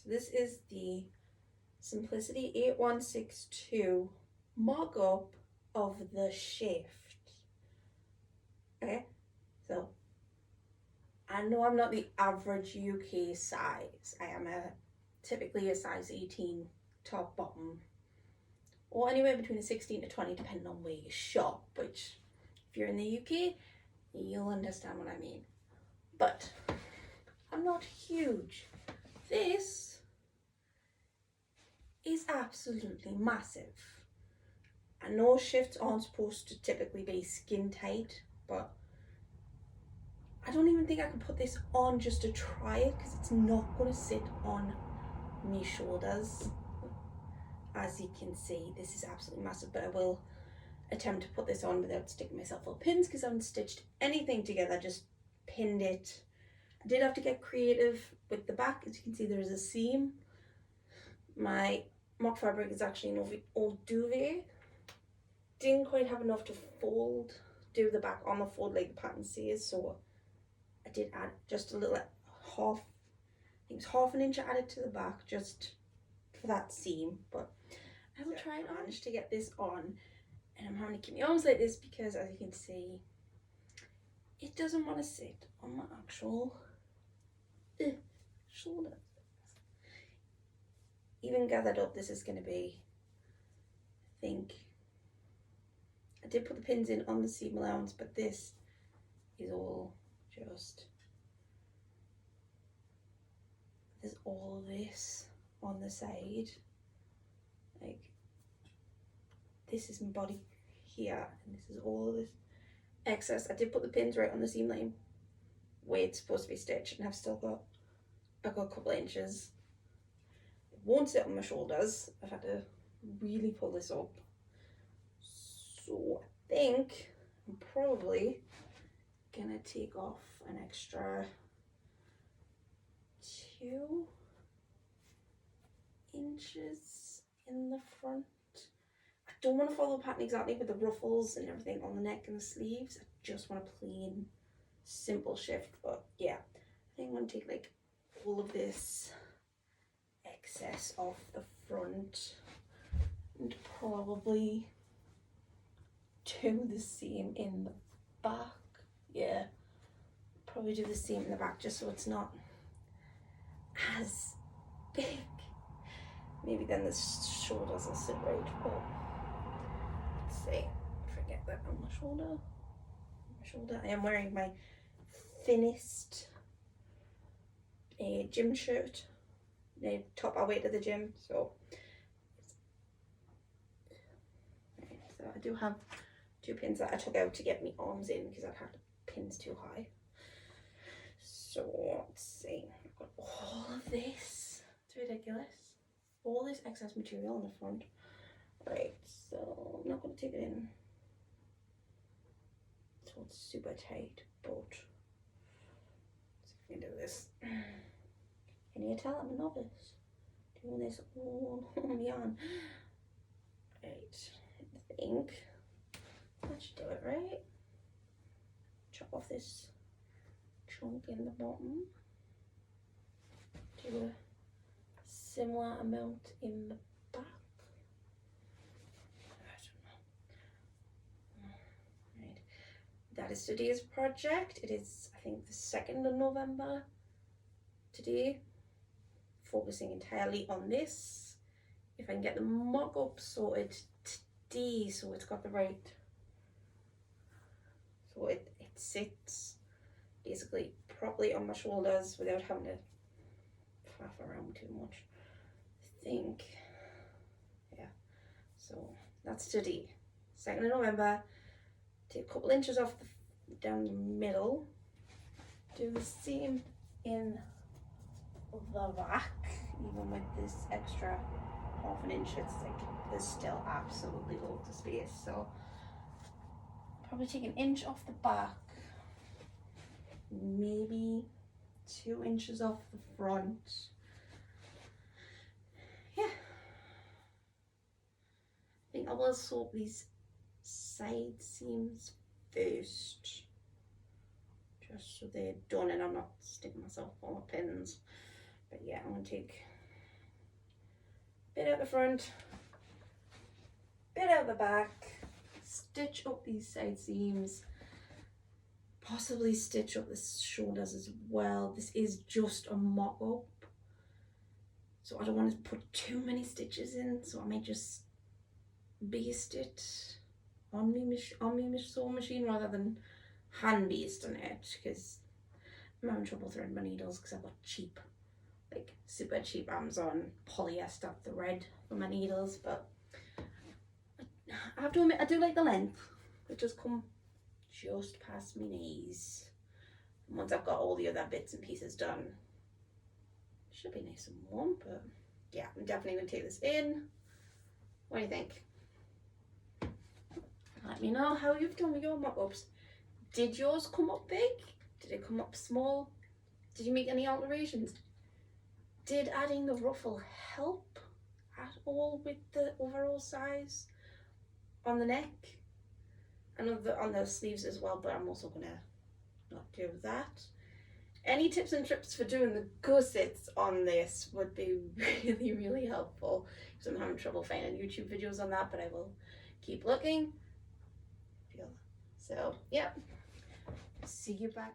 So this is the Simplicity 8162 mock-up of the Shift. Okay, so I know I'm not the average UK size. I am typically a size 18 top, bottom, or anywhere between a 16 to 20 depending on where you shop, which if you're in the UK, you'll understand what I mean. But I'm not huge. This is absolutely massive. I know shifts aren't supposed to typically be skin tight, but I don't even think I can put this on just to try it because it's not going to sit on my shoulders. As you can see, this is absolutely massive, but I will attempt to put this on without sticking myself full of pins because I haven't stitched anything together, just pinned it. I did have to get creative with the back. As you can see, there is a seam. My mock fabric is actually an old duvet. Didn't quite have enough to do the back on the fold like the pattern says, so I did add just a little half, I think it's half an inch added to the back just for that seam. But I will try and manage to get this on, and I'm having to keep my arms like this because, as you can see, it doesn't want to sit on my actual shoulder. Even gathered up, this is going to be, I think, I did put the pins in on the seam allowance, but this is all just, there's all this on the side, like this is my body here, and this is all of this excess. I did put the pins right on the seam line where it's supposed to be stitched, and I've got a couple of inches. It won't sit on my shoulders. I've had to really pull this up, so I think I'm probably gonna take off an extra 2 inches in the front. I don't want to follow the pattern exactly with the ruffles and everything on the neck and the sleeves. I just want a plain, simple shift. But yeah, I think I'm going to take like all of this excess off the front and probably do the seam in the back. Yeah, probably do the seam in the back just so it's not as big. Maybe then the shoulders will sit right, but let's see. Forget that on my shoulder. I am wearing my thinnest gym shirt. The top I wear to the gym, so I do have 2 pins that I took out to get my arms in because I've had pins too high. So let's see. I've got all of this. It's ridiculous. All this excess material on the front. Right, so I'm not going to take it in so it's super tight, but let's see if we can do this. Can you tell I'm a novice doing this all on my own? Right, I think that should do it, right? Chop off this chunk in the bottom. Do a similar amount in the back. Right. That is today's project. It is, I think, the 2nd of November today. Focusing entirely on this. If I can get the mock-up sorted today so it's got the right, so it sits basically properly on my shoulders without having to faff around too much. I think, yeah, so that's today, 2nd of November. Take a couple inches off down the middle, do the seam in the back. Even with this extra half an inch, it's like there's still absolutely loads of space, so probably take an inch off the back, maybe 2 inches off the front. Yeah, I think I will sew these side seams first, just so they're done and I'm not sticking myself full of pins. But yeah, I'm gonna take bit at the front, bit out the back, stitch up these side seams, possibly stitch up the shoulders as well. This is just a mock-up, so I don't want to put too many stitches in, so I might just baste it on my sewing machine rather than hand basting it, because I'm having trouble threading my needles because I've got cheap, like super cheap Amazon polyester thread for my needles. But I have to admit, I do like the length. It just come just past my knees. And once I've got all the other bits and pieces done, it should be nice and warm. But yeah, I'm definitely going to take this in. What do you think? Let me know how you've done with your mock-ups. Did yours come up big? Did it come up small? Did you make any alterations? Did adding the ruffle help at all with the overall size on the neck and on the sleeves as well? But I'm also gonna not do that. Any tips and tricks for doing the gussets on this would be really, really helpful, because I'm having trouble finding YouTube videos on that, but I will keep looking. So yeah, see you back.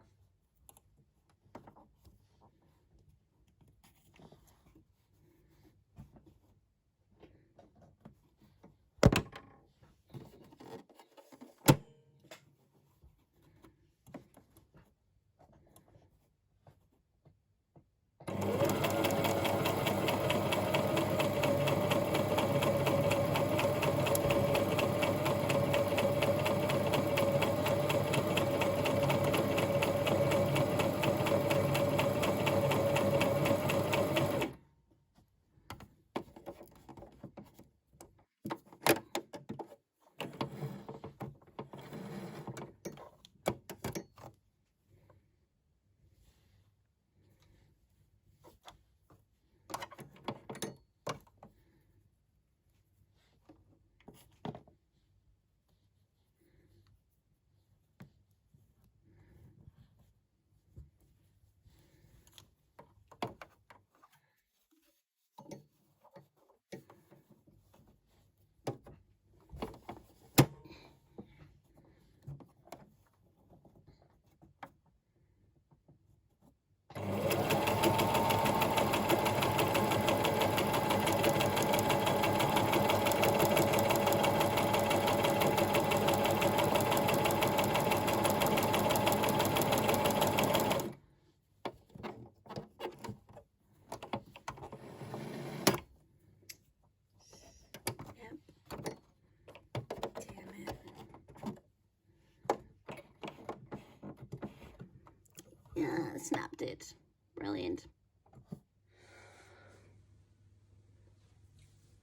Yeah, snapped it. Brilliant.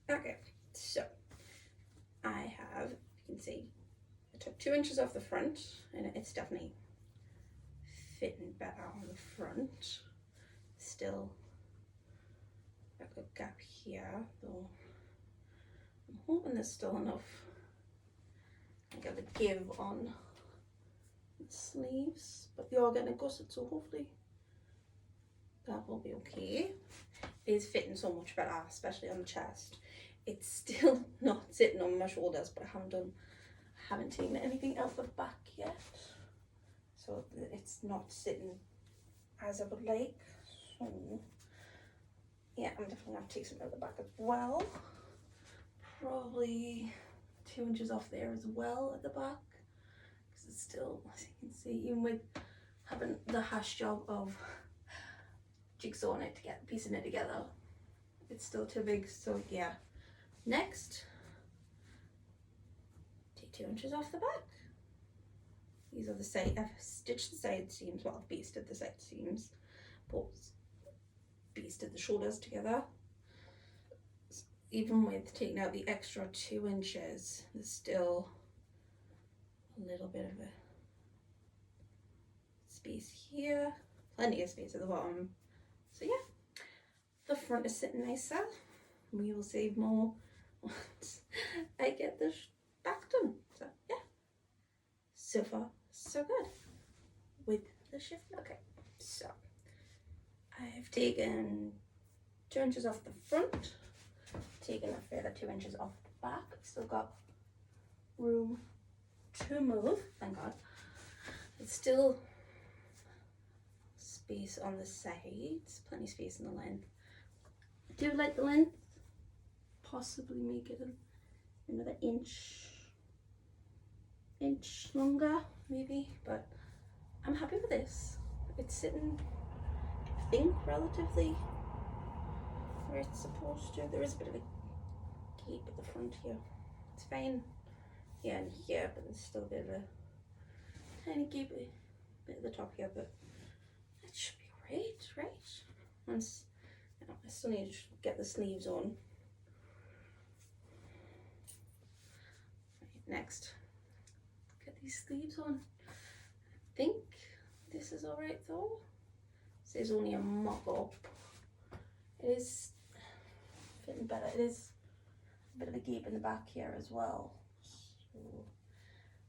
Okay, so I have, you can see, I took 2 inches off the front, and it's definitely fitting better on the front. Still a good gap here, though I'm hoping there's still enough. I got a give on the sleeves, but they are getting a gusset, so hopefully that will be okay. It is fitting so much better, especially on the chest. It's still not sitting on my shoulders, but I haven't taken anything out the back yet, so it's not sitting as I would like. So yeah, I'm definitely gonna take some out the back as well. Probably 2 inches off there as well at the back, because it's still, as you can see, even with having the hash job of jigsawing it together, piecing it together, it's still too big. So yeah, next, take 2 inches off the back. These are the side, I've stitched the side seams, well, I've basted the side seams, but basted the shoulders together. Even with taking out the extra 2 inches, there's still a little bit of a space here, plenty of space at the bottom. So yeah, the front is sitting nicer. We will save more once I get this back done. So yeah, so far so good with the shift. Okay, so I've taken 2 inches off the front, taking a further 2 inches off the back. Still got room to move, thank God. It's still space on the sides, plenty of space in the length. I do like the length, possibly make it another inch longer maybe, but I'm happy with this. It's sitting, I think, relatively where it's supposed to. There is a bit of a gap at the front here. It's fine. Yeah, and here, but there's still a bit of a tiny gap bit at the top here, but that should be great, right? Once, you know, I still need to get the sleeves on. Right, next, get these sleeves on. I think this is all right though. This is only a mock-up. It is fitting better. It is a bit of a gap in the back here as well. So,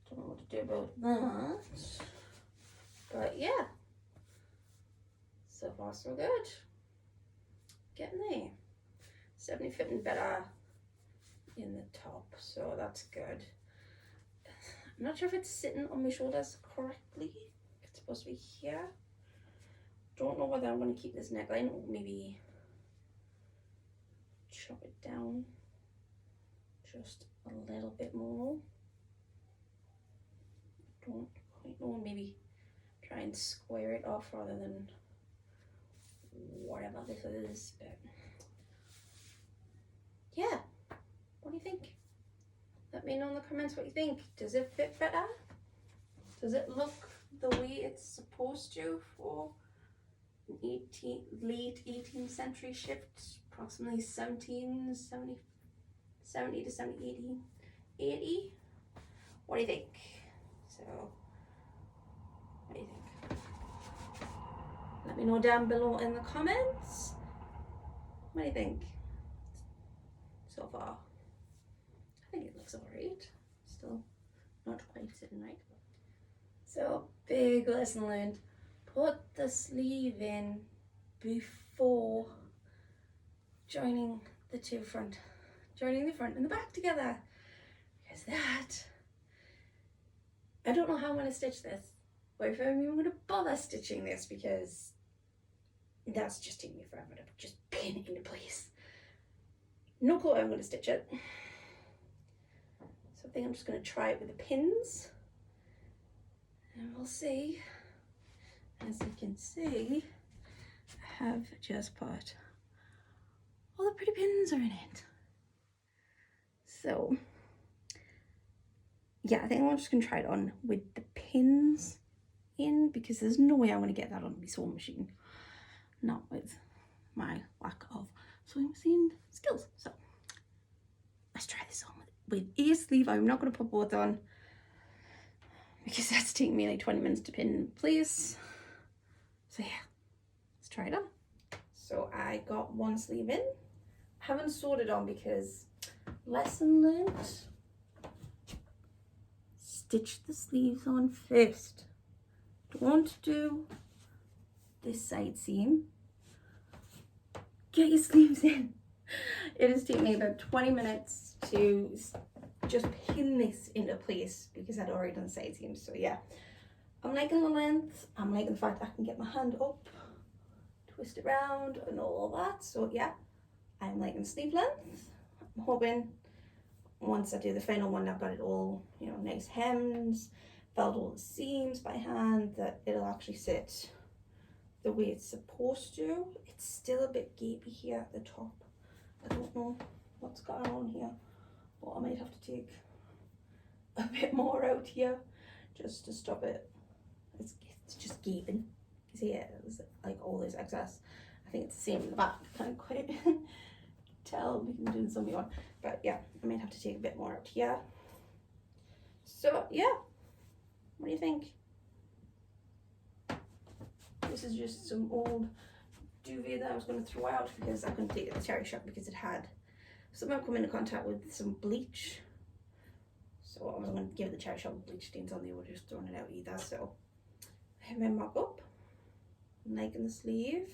don't know what to do about that. But yeah, so far so good. Getting there. It's definitely fitting better in the top, so that's good. I'm not sure if it's sitting on my shoulders correctly. It's supposed to be here. Don't know whether I'm going to keep this neckline or maybe chop it down just a little bit more. Don't quite know, maybe try and square it off rather than whatever this is, but yeah, what do you think? Let me know in the comments what you think. Does it fit better? Does it look the way it's supposed to for an late 18th century shift, approximately 1770 to 1780? What do you think? So, what do you think? Let me know down below in the comments. What do you think so far? I think it looks alright. Still not quite sitting right. So, big lesson learned. Put the sleeve in before joining the front and the back together. Because that, I don't know how I'm going to stitch this, or if I'm even going to bother stitching this, because that's just taking me forever to just pin it into place. No clue how I'm going to stitch it. So I think I'm just going to try it with the pins, and we'll see. As you can see, I have just put all the pretty pins are in it. So yeah, I think I'm just going to try it on with the pins in, because there's no way I'm going to get that on my sewing machine. Not with my lack of sewing machine skills. So let's try this on with a sleeve. I'm not going to put both on because that's taking me like 20 minutes to pin in place. So yeah, let's try it on. So I got one sleeve in. Haven't sewed it on because lesson learned. Stitch the sleeves on first. Don't do this side seam. Get your sleeves in. It has taken me about 20 minutes to just pin this into place because I'd already done side seams. So yeah, I'm liking the length. I'm liking the fact I can get my hand up, twist it around and all that. So yeah, I'm liking sleeve length. I'm hoping once I do the final one, I've got it all, you know, nice hems, felt all the seams by hand, that it'll actually sit the way it's supposed to. It's still a bit gapey here at the top. I don't know what's going on here, but I might have to take a bit more out here just to stop it. It's just gaping. You see it? There's like all this excess. I think it's the same in the back. Can't quite tell. We can do some of your, but yeah, I might have to take a bit more out here. So yeah, what do you think? This is just some old duvet that I was going to throw out because I couldn't take it to the charity shop because it had somehow come into contact with some bleach. So I wasn't going to give the charity shop bleach stains on, they were just throwing it out either. So I have my mock up, I'm liking the sleeve.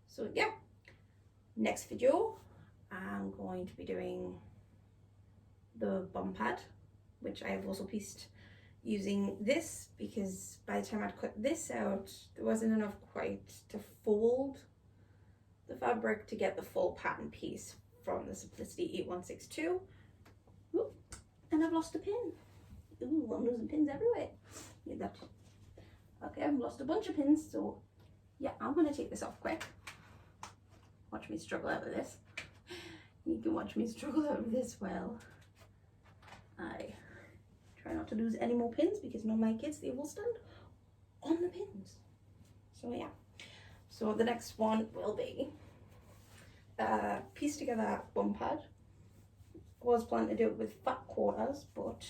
So yeah, next video I'm going to be doing the bumpad, which I have also pieced using this, because by the time I'd cut this out, there wasn't enough quite to fold the fabric to get the full pattern piece from the Simplicity 8162. Ooh, and I've lost a pin. Ooh, I'm losing pins everywhere. Need that. Okay, I've lost a bunch of pins, so yeah, I'm gonna take this off quick. Watch me struggle out of this. You can watch me struggle out of this while I try not to lose any more pins, because none of my kids, they will stand on the pins. So yeah, so the next one will be piece together bumpad. Was planning to do it with fat quarters, but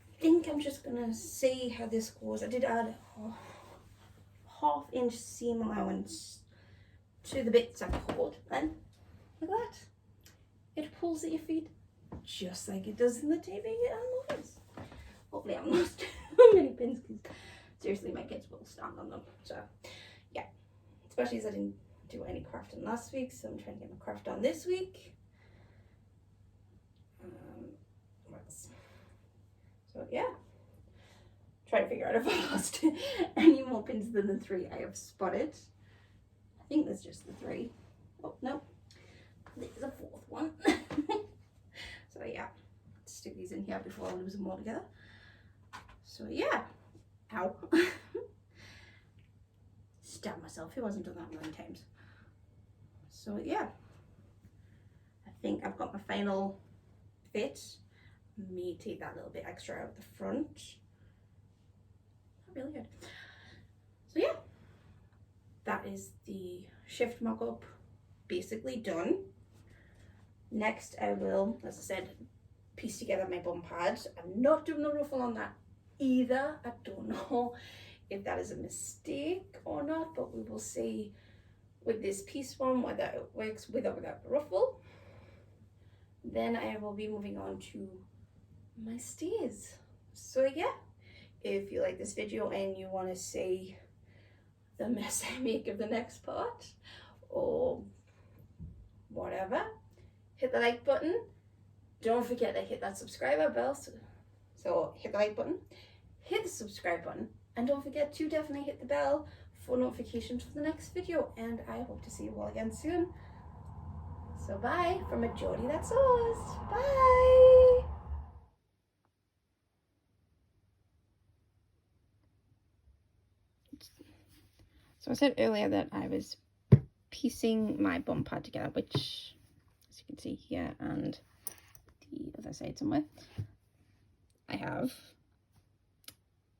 I think I'm just gonna see how this goes. I did add a half-inch seam allowance to the bits I cut, and look at that, it pulls at your feet just like it does in the TV. I love this. Hopefully I'm not too many pins, because seriously my kids will stand on them. So yeah, especially as I didn't do any crafting last week, so I'm trying to get my craft done this week. What else? So yeah, try to figure out if I lost any more pins than the 3 I have spotted. I think there's just the 3. Oh no, there's a 4th one. So yeah, let's stick these in here before I lose them all together. So yeah, ow. Stabbed myself. Who hasn't done that 9 times? So yeah, I think I've got my final fit. May take that little bit extra out the front. Really good. So yeah, that is the shift mock-up basically done. Next I will, as I said, piece together my bum pad. I'm not doing the ruffle on that either. I don't know if that is a mistake or not, but we will see with this piece one whether it works with or without the ruffle. Then I will be moving on to my stays. So yeah, if you like this video and you want to see the mess I make of the next part or whatever, hit the like button. Don't forget to hit that subscriber bell. So hit the like button, hit the subscribe button, and don't forget to definitely hit the bell for notifications for the next video. And I hope to see you all again soon. So bye from a Geordie that sews. Bye. So I said earlier that I was piecing my bum pad together, which, as you can see here and the other side somewhere, I have.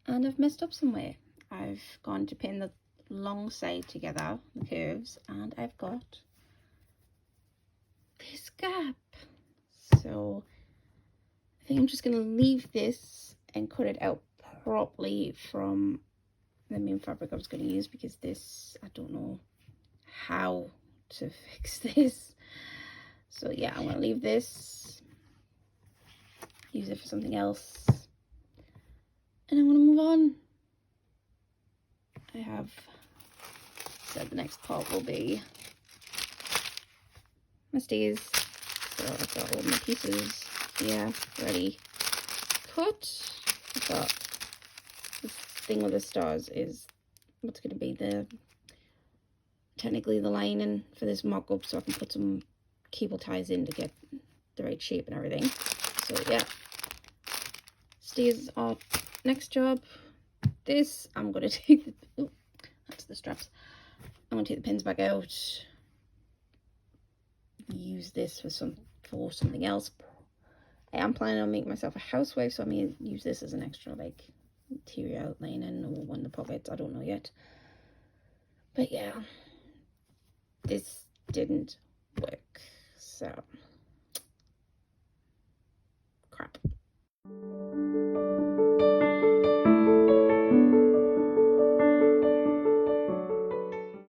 And I've messed up somewhere. I've gone to pin the long side together, the curves, and I've got this gap. So I think I'm just going to leave this and cut it out properly from the main fabric I was going to use, because this, I don't know how to fix this. So yeah, I'm going to leave this, use it for something else, and I'm going to move on. I have said the next part will be my stays. So I've got all my pieces here ready cut. I've got this thing with the stars is what's going to be the technically the lining for this mock-up, so I can put some cable ties in to get the right shape and everything. So yeah, stays our next job. This I'm going to take the, oh, that's the straps. I'm going to take the pins back out, use this for something else. I am planning on making myself a housewife, so I may use this as an extra like interior outlining or one of the pockets. I don't know yet, but yeah, this didn't work, so crap.